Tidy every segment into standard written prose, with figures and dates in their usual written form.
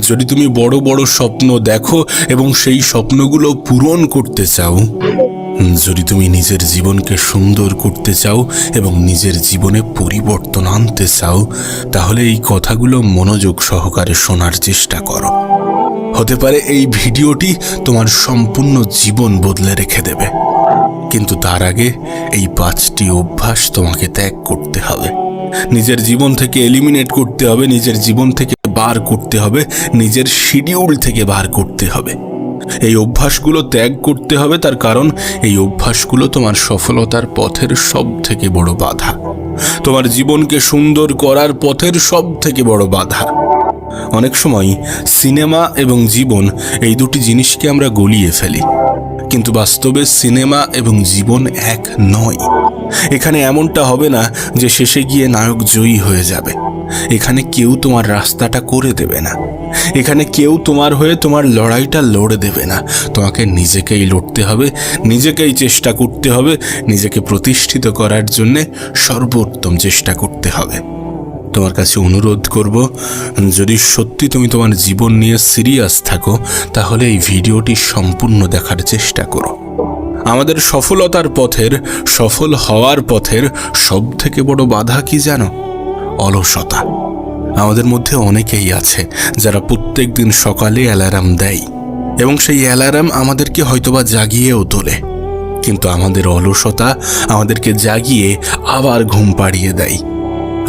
যদি তুমি বড় বড় স্বপ্ন দেখো এবং সেই স্বপ্নগুলো পূরণ করতে চাও, যদি তুমি নিজের জীবনকে সুন্দর করতে চাও এবং নিজের জীবনে পরিবর্তন আনতে চাও, তাহলে এই কথাগুলো মনোযোগ সহকারে শোনার চেষ্টা করো। হতে পারে এই ভিডিওটি তোমার সম্পূর্ণ জীবন বদলে রেখে দেবে, কিন্তু তার আগে এই 5টি অভ্যাস তোমাকে ত্যাগ করতে হবে, নিজের জীবন থেকে এলিমিনেট করতে হবে, নিজের জীবন থেকে বার করতে হবে, নিজের শিডিউল থেকে বার করতে হবে। এই অভ্যাসগুলো ত্যাগ করতে হবে, তার কারণ এই অভ্যাসগুলো তোমার সফলতার পথের সব থেকে বড় বাধা, তোমার জীবনকে সুন্দর করার পথের সব থেকে বড় বাধা। অনেক সময় সিনেমা এবং জীবন এই দুটি জিনিসকে আমরা গলিয়ে ফেলি, কিন্তু বাস্তবে সিনেমা এবং জীবন এক নয়। এখানে এমনটা হবে না যে শেষে গিয়ে নায়ক জয়ী হয়ে যাবে। এখানে কেউ তোমার রাস্তাটা করে দেবে না, এখানে কেউ তোমার হয়ে তোমার লড়াইটা লড়ে দেবে না। তোমাকে নিজেকেই লড়তে হবে, নিজেকেই চেষ্টা করতে হবে, নিজেকে প্রতিষ্ঠিত করার জন্যে সর্বোত্তম চেষ্টা করতে হবে। তোমার কাছে অনুরোধ করব, যদি সত্যি তুমি তোমার জীবন নিয়ে সিরিয়াস থাকো, তাহলে এই ভিডিওটি সম্পূর্ণ দেখার চেষ্টা করো। আমাদের সফলতার পথের, সফল হওয়ার পথের সব থেকে বড় বাধা কি জানো? অলসতা। আমাদের মধ্যে অনেকেই আছে যারা প্রত্যেক দিন সকালে অ্যালার্ম দেয় এবং সেই অ্যালার্ম আমাদেরকে হয়তোবা জাগিয়েও তোলে, কিন্তু আমাদের অলসতা আমাদেরকে জাগিয়ে আবার ঘুম পাড়িয়ে দেয়।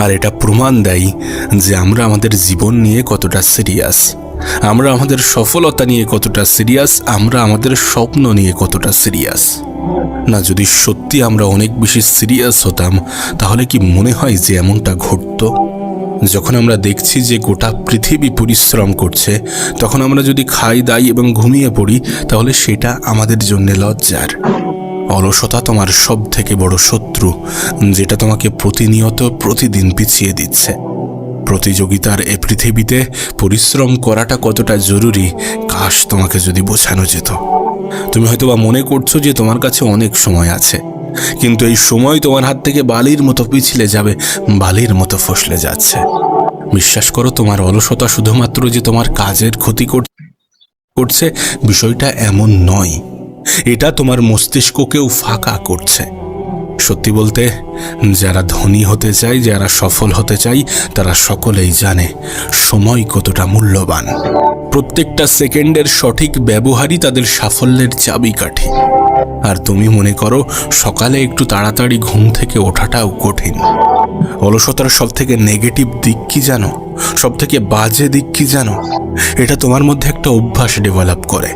আর এটা প্রমাণ দেয় যে আমরা আমাদের জীবন নিয়ে কতটা সিরিয়াস, আমরা আমাদের সফলতা নিয়ে কতটা সিরিয়াস, আমরা আমাদের স্বপ্ন নিয়ে কতটা সিরিয়াস। না, যদি সত্যি আমরা অনেক বেশি সিরিয়াস হতাম, তাহলে কি মনে হয় যে এমনটা ঘটতো? যখন আমরা দেখছি যে গোটা পৃথিবী পরিশ্রম করছে, তখন আমরা যদি খাই দাই এবং ঘুমিয়ে পড়ি, তাহলে সেটা আমাদের জন্য লজ্জার। অলসতা তোমার সব থেকে বড় শত্রু, যেটা তোমাকে প্রতিনিয়ত প্রতিদিন পিছিয়ে দিচ্ছে। প্রতিযোগিতার এ পৃথিবীতে পরিশ্রম করাটা কতটা জরুরি, কাশ তোমাকে যদি বোঝানো যেত। তুমি হয়তোবা মনে করছো যে তোমার কাছে অনেক সময় আছে, কিন্তু এই সময় তোমার হাত থেকে বালির মতো পিছলে যাবে, বালির মতো ফসলে যাচ্ছে। বিশ্বাস করো, তোমার অলসতা শুধুমাত্র যে তোমার কাজের ক্ষতি করছে, বিষয়টা এমন নয়। এটা তোমার মস্তিষ্ককেও ফাঁকা করছে। সত্যি বলতে, যারা ধনী হতে চায়, যারা সফল হতে চায়, তারা সকলেই জানে সময় কতটা মূল্যবান। প্রত্যেকটা সেকেন্ডের সঠিক ব্যবহারই তাদের সাফল্যের চাবিকাঠি। আর তুমি মনে করো সকালে একটু তাড়াতাড়ি ঘুম থেকে ওঠাটাও কঠিন। অলসতার সব থেকে নেগেটিভ দিক কি জানো? সব থেকে বাজে দিক কি জানো? এটা তোমার মধ্যে একটা অভ্যাস ডেভেলপ করে।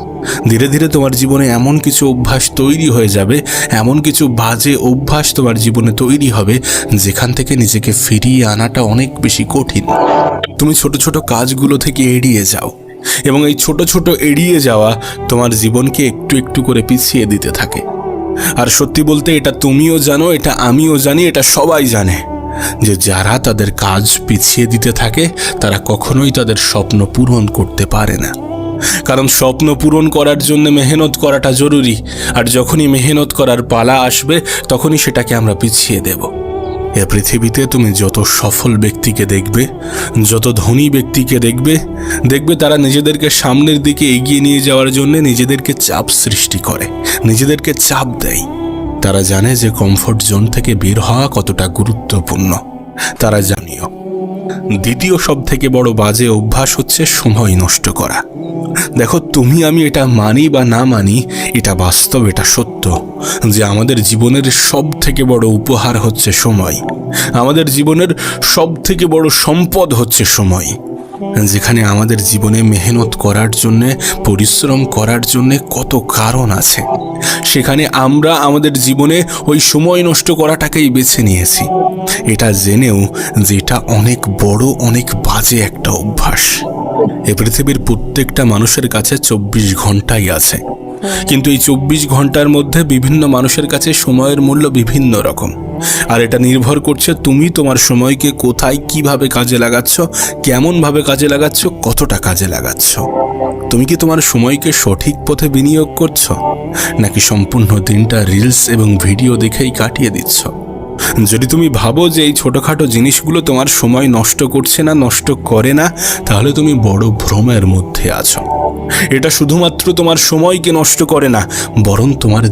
ধীরে ধীরে তোমার জীবনে এমন কিছু অভ্যাস তৈরি হয়ে যাবে, এমন কিছু বাজে অভ্যাস তোমার জীবনে তৈরি হবে, যেখান থেকে নিজেকে ফিরিয়ে আনাটা অনেক বেশি কঠিন। তুমি ছোট ছোট কাজগুলো থেকে এড়িয়ে যাও, এবং এই ছোট ছোট এড়িয়ে যাওয়া তোমার জীবনকে একটু একটু করে পিছিয়ে দিতে থাকে। আর সত্যি বলতে, এটা তুমিও জানো, এটা আমিও জানি, এটা সবাই জানে যে যারা তাদের কাজ পিছিয়ে দিতে থাকে, তারা কখনোই তাদের স্বপ্ন পূরণ করতে পারে না। কারণ স্বপ্ন পূরণ করার জন্য মেহনত করাটা জরুরি, আর যখনই মেহনত করার পালা আসবে, তখনই সেটাকে আমরা পিছিয়ে দেব। এ পৃথিবীতে তুমি যত সফল ব্যক্তিকে দেখবে, যত ধনী ব্যক্তিকে দেখবে তারা নিজেদেরকে সামনের দিকে এগিয়ে নিয়ে যাওয়ার জন্য নিজেদেরকে চাপ সৃষ্টি করে, নিজেদেরকে চাপ দেয়। তারা জানে যে কমফোর্ট জোন থেকে বের হওয়া কতটা গুরুত্বপূর্ণ। তারা জানিও। দ্বিতীয় সব থেকে বড় বাজে অভ্যাস হচ্ছে সময় নষ্ট করা। দেখো, তুমি আমি এটা মানি বা না মানি, এটা বাস্তব, এটা সত্য যে আমাদের জীবনের সব থেকে বড় উপহার হচ্ছে সময়। আমাদের জীবনের সব থেকে বড় সম্পদ হচ্ছে সময়। যেখানে আমাদের জীবনে মেহনত করার জন্যে, পরিশ্রম করার জন্যে কত কারণ আছে, সেখানে আমরা আমাদের জীবনে ওই সময় নষ্ট করাটাকেই বেছে নিয়েছি, এটা জেনেও যে এটা অনেক বড়, অনেক বাজে একটা অভ্যাস। এ পৃথিবীর প্রত্যেকটা মানুষের কাছে 24 ঘন্টাই আছে, কিন্তু এই 24 ঘন্টার মধ্যে বিভিন্ন মানুষের কাছে সময়ের মূল্য বিভিন্ন রকম। আর এটা নির্ভর করছে তুমি তোমার সময়কে কোথায়, কিভাবে কাজে লাগাচ্ছ, কেমনভাবে কাজে লাগাচ্ছ, কতটা কাজে লাগাচ্ছ। তুমি কি তোমার সময়কে সঠিক পথে বিনিয়োগ করছো, নাকি সম্পূর্ণ দিনটা রিলস এবং ভিডিও দেখেই কাটিয়ে দিচ্ছ? যদি তুমি ভাবো যে এই ছোটোখাটো জিনিসগুলো তোমার সময় নষ্ট করছে না, নষ্ট করে না, তাহলে তুমি বড় ভ্রমের মধ্যে আছো। এটা শুধুমাত্র তোমার সময়কে নষ্ট করে না, বরং তোমার